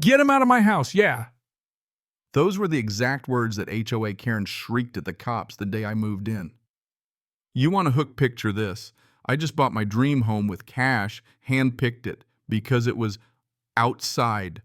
Get him out of my house, yeah. Those were the exact words that HOA Karen shrieked at the cops the day I moved in. You want to hook picture this. I just bought my dream home with cash, hand-picked it, because it was outside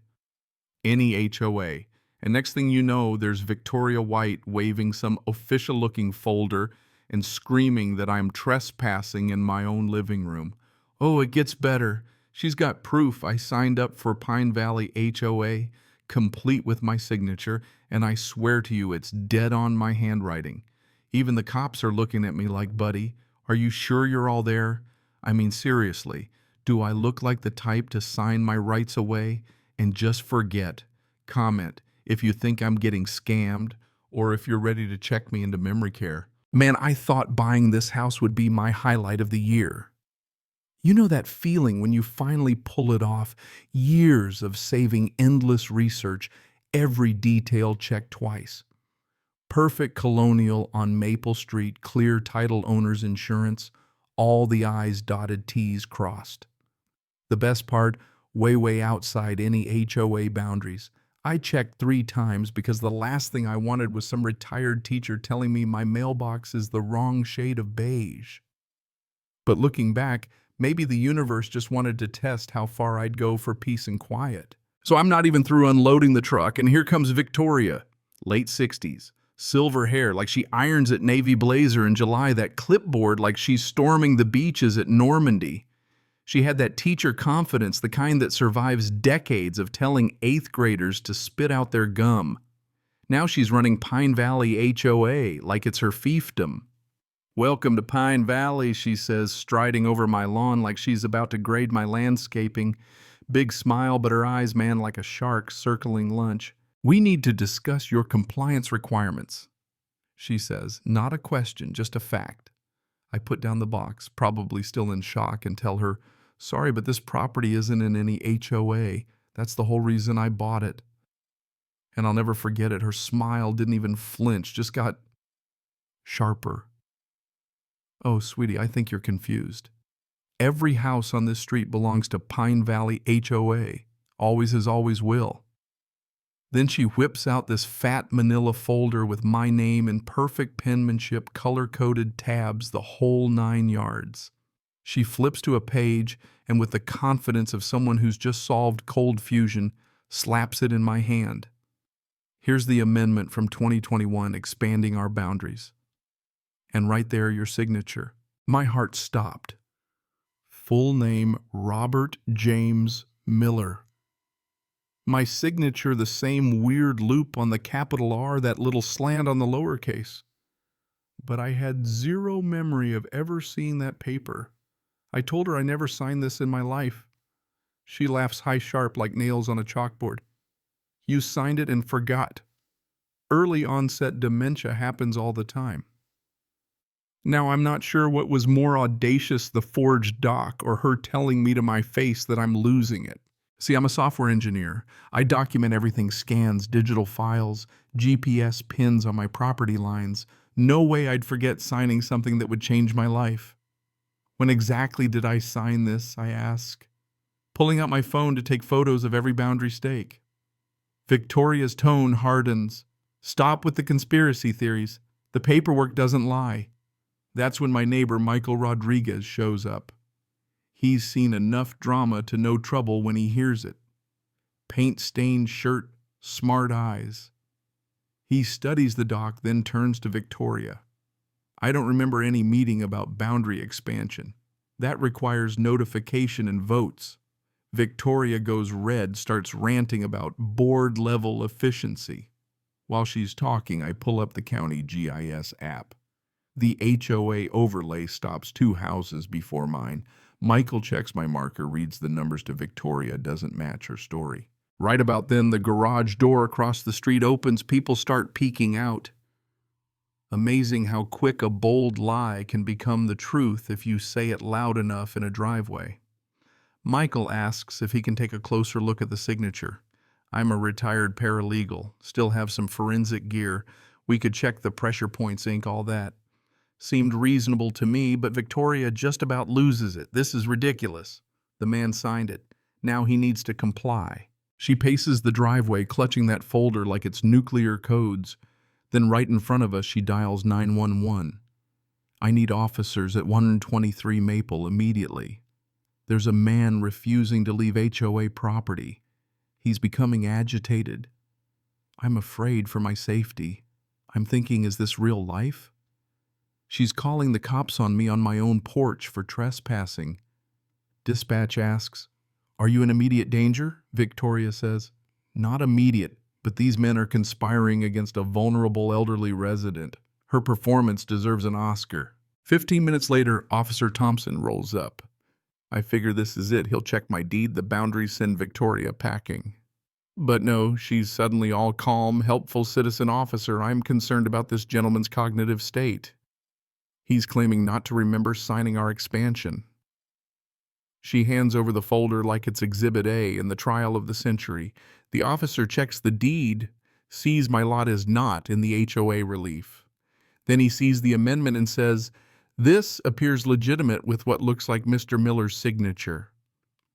any HOA. And next thing you know, there's Victoria White waving some official-looking folder and screaming that I'm trespassing in my own living room. Oh, it gets better. She's got proof I signed up for Pine Valley HOA, complete with my signature, and I swear to you it's dead on my handwriting. Even the cops are looking at me like, buddy, are you sure you're all there? I mean, seriously, do I look like the type to sign my rights away and just forget? Comment if you think I'm getting scammed or if you're ready to check me into memory care. Man, I thought buying this house would be my highlight of the year. You know that feeling when you finally pull it off, years of saving endless research, every detail checked twice. Perfect colonial on Maple Street, clear title owner's insurance, all the I's dotted, T's crossed. The best part, way outside any HOA boundaries. I checked 3 times because the last thing I wanted was some retired teacher telling me my mailbox is the wrong shade of beige. But looking back, maybe the universe just wanted to test how far I'd go for peace and quiet. So I'm not even through unloading the truck, and here comes Victoria, late 60s. Silver hair like she irons at Navy Blazer in July, that clipboard like she's storming the beaches at Normandy. She had that teacher confidence, the kind that survives decades of telling 8th graders to spit out their gum. Now she's running Pine Valley HOA like it's her fiefdom. Welcome to Pine Valley, she says, striding over my lawn like she's about to grade my landscaping. Big smile, but her eyes, man, like a shark circling lunch. We need to discuss your compliance requirements, she says. Not a question, just a fact. I put down the box, probably still in shock, and tell her, sorry, but this property isn't in any HOA. That's the whole reason I bought it. And I'll never forget it. Her smile didn't even flinch, just got sharper. Oh, sweetie, I think you're confused. Every house on this street belongs to Pine Valley HOA. Always has, always will. Then she whips out this fat manila folder with my name in perfect penmanship, color-coded tabs, the whole 9 yards. She flips to a page and with the confidence of someone who's just solved cold fusion, slaps it in my hand. Here's the amendment from 2021 expanding our boundaries. And right there, your signature. My heart stopped. Full name, Robert James Miller. My signature, the same weird loop on the capital R, that little slant on the lowercase. But I had zero memory of ever seeing that paper. I told her I never signed this in my life. She laughs high sharp like nails on a chalkboard. You signed it and forgot. Early onset dementia happens all the time. Now, I'm not sure what was more audacious, the forged doc or her telling me to my face that I'm losing it. See, I'm a software engineer. I document everything: scans, digital files, GPS pins on my property lines. No way I'd forget signing something that would change my life. When exactly did I sign this, I ask, pulling out my phone to take photos of every boundary stake. Victoria's tone hardens. Stop with the conspiracy theories. The paperwork doesn't lie. That's when my neighbor Michael Rodriguez shows up. He's seen enough drama to know trouble when he hears it. Paint-stained shirt, smart eyes. He studies the doc, then turns to Victoria. I don't remember any meeting about boundary expansion. That requires notification and votes. Victoria goes red, starts ranting about board-level efficiency. While she's talking, I pull up the county GIS app. The HOA overlay stops 2 houses before mine. Michael checks my marker, reads the numbers to Victoria, doesn't match her story. Right about then, the garage door across the street opens. People start peeking out. Amazing how quick a bold lie can become the truth if you say it loud enough in a driveway. Michael asks if he can take a closer look at the signature. I'm a retired paralegal, still have some forensic gear. We could check the pressure points, ink, all that. Seemed reasonable to me, but Victoria just about loses it. This is ridiculous. The man signed it. Now he needs to comply. She paces the driveway, clutching that folder like it's nuclear codes. Then right in front of us, she dials 911. I need officers at 123 Maple immediately. There's a man refusing to leave HOA property. He's becoming agitated. I'm afraid for my safety. I'm thinking, is this real life? She's calling the cops on me on my own porch for trespassing. Dispatch asks, "Are you in immediate danger?" Victoria says, "Not immediate, but these men are conspiring against a vulnerable elderly resident. Her performance deserves an Oscar." 15 minutes later, Officer Thompson rolls up. I figure this is it. He'll check my deed, the boundaries, send Victoria packing. But no, she's suddenly all calm, helpful citizen officer. I'm concerned about this gentleman's cognitive state. He's claiming not to remember signing our expansion. She hands over the folder like it's Exhibit A in the trial of the century. The officer checks the deed, sees my lot is not in the HOA relief. Then he sees the amendment and says, "This appears legitimate with what looks like Mr. Miller's signature.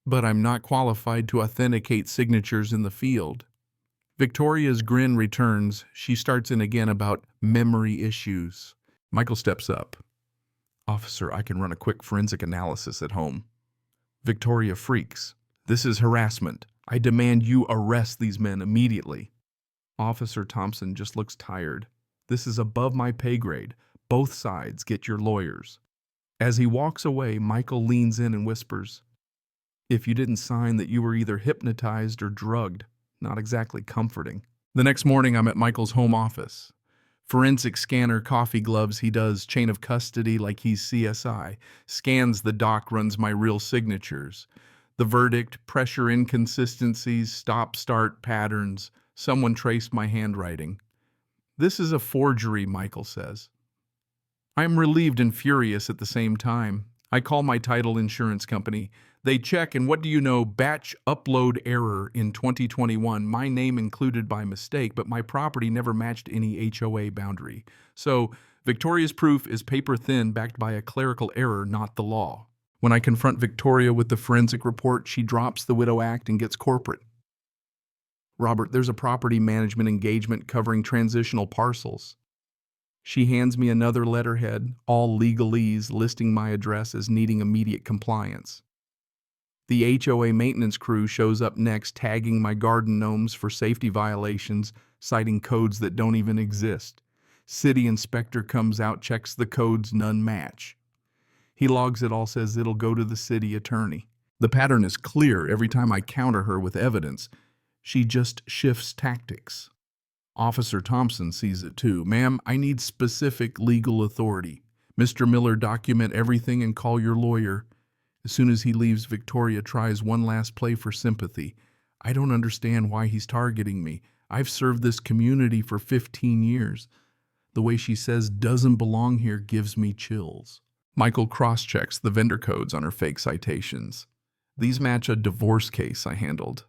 But I'm not qualified to authenticate signatures in the field." Victoria's grin returns. She starts in again about memory issues. Michael steps up. "Officer, I can run a quick forensic analysis at home." Victoria freaks. "This is harassment. I demand you arrest these men immediately." Officer Thompson just looks tired. "This is above my pay grade. Both sides, get your lawyers." As he walks away, Michael leans in and whispers, "If you didn't sign that, you were either hypnotized or drugged." Not exactly comforting. The next morning, I'm at Michael's home office. Forensic scanner, coffee gloves, he does chain of custody like he's CSI. Scans the doc, runs my real signatures. The verdict, pressure inconsistencies, stop-start patterns. Someone traced my handwriting. "This is a forgery," Michael says. I'm relieved and furious at the same time. I call my title insurance company. They check, and what do you know? Batch upload error in 2021. My name included by mistake, but my property never matched any HOA boundary. So Victoria's proof is paper thin, backed by a clerical error, not the law. When I confront Victoria with the forensic report, she drops the Widow Act and gets corporate. "Robert, there's a property management engagement covering transitional parcels." She hands me another letterhead, all legalese, listing my address as needing immediate compliance. The HOA maintenance crew shows up next, tagging my garden gnomes for safety violations, citing codes that don't even exist. City inspector comes out, checks the codes, none match. He logs it all, says it'll go to the city attorney. The pattern is clear. Every time I counter her with evidence, she just shifts tactics. Officer Thompson sees it too. "Ma'am, I need specific legal authority. Mr. Miller, document everything and call your lawyer." As soon as he leaves, Victoria tries one last play for sympathy. "I don't understand why he's targeting me. I've served this community for 15 years. The way she says "doesn't belong here" gives me chills. Michael cross-checks the vendor codes on her fake citations. These match a divorce case I handled.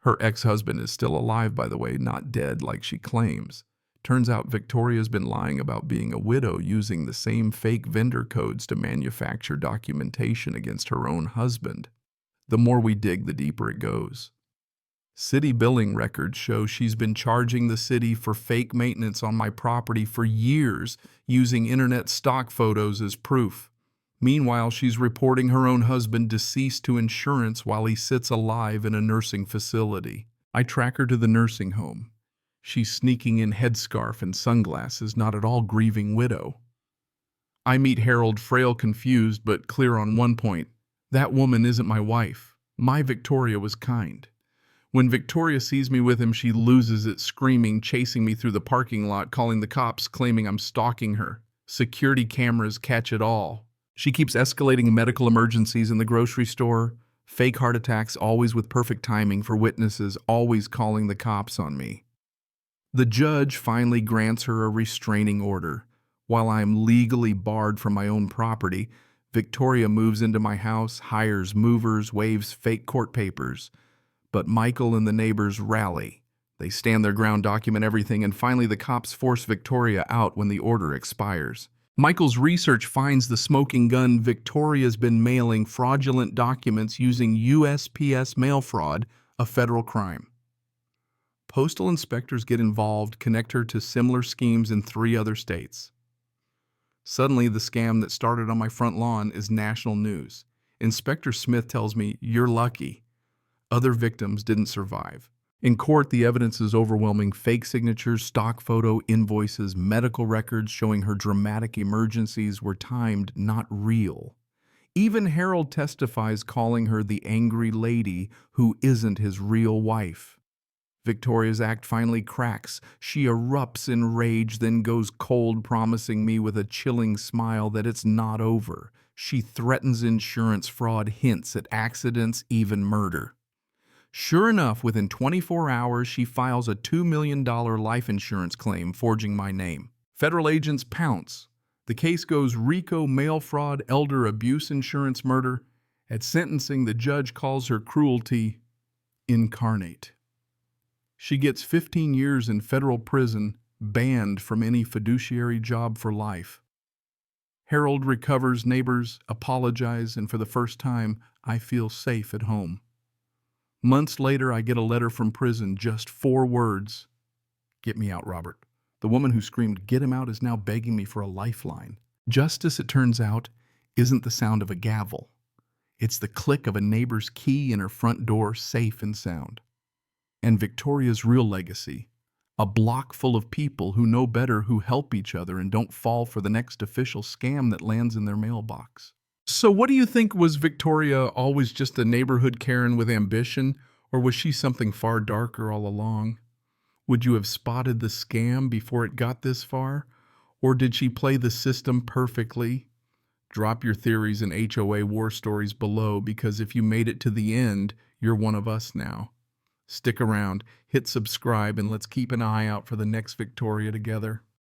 Her ex-husband is still alive, by the way, not dead like she claims. Turns out Victoria's been lying about being a widow, using the same fake vendor codes to manufacture documentation against her own husband. The more we dig, the deeper it goes. City billing records show she's been charging the city for fake maintenance on my property for years, using internet stock photos as proof. Meanwhile, she's reporting her own husband deceased to insurance while he sits alive in a nursing facility. I track her to the nursing home. She's sneaking in headscarf and sunglasses, not at all grieving widow. I meet Harold, frail, confused, but clear on one point. That woman isn't my wife. My Victoria was kind. When Victoria sees me with him, she loses it, screaming, chasing me through the parking lot, calling the cops, claiming I'm stalking her. Security cameras catch it all. She keeps escalating medical emergencies in the grocery store, fake heart attacks, always with perfect timing for witnesses, always calling the cops on me. The judge finally grants her a restraining order. While I am legally barred from my own property, Victoria moves into my house, hires movers, waves fake court papers. But Michael and the neighbors rally. They stand their ground, document everything, and finally the cops force Victoria out when the order expires. Michael's research finds the smoking gun. Victoria's been mailing fraudulent documents using USPS mail fraud, a federal crime. Postal inspectors get involved, connect her to similar schemes in 3 other states. Suddenly, the scam that started on my front lawn is national news. Inspector Smith tells me, "You're lucky. Other victims didn't survive." In court, the evidence is overwhelming: fake signatures, stock photo, invoices, medical records showing her dramatic emergencies were timed, not real. Even Harold testifies, calling her the angry lady who isn't his real wife. Victoria's act finally cracks. She erupts in rage, then goes cold, promising me with a chilling smile that it's not over. She threatens insurance fraud, hints at accidents, even murder. Sure enough, within 24 hours, she files a $2 million life insurance claim, forging my name. Federal agents pounce. The case goes RICO, mail fraud, elder abuse, insurance, murder. At sentencing, the judge calls her cruelty incarnate. She gets 15 years in federal prison, banned from any fiduciary job for life. Harold recovers, neighbors apologize, and for the first time, I feel safe at home. Months later, I get a letter from prison, just 4 words. "Get me out, Robert." The woman who screamed, "Get him out," is now begging me for a lifeline. Justice, it turns out, isn't the sound of a gavel. It's the click of a neighbor's key in her front door, safe and sound. And Victoria's real legacy: a block full of people who know better, who help each other, and don't fall for the next official scam that lands in their mailbox. So what do you think? Was Victoria always just a neighborhood Karen with ambition, or was she something far darker all along? Would you have spotted the scam before it got this far? Or did she play the system perfectly? Drop your theories and HOA war stories below, because if you made it to the end, you're one of us now. Stick around, hit subscribe, and let's keep an eye out for the next Victoria together.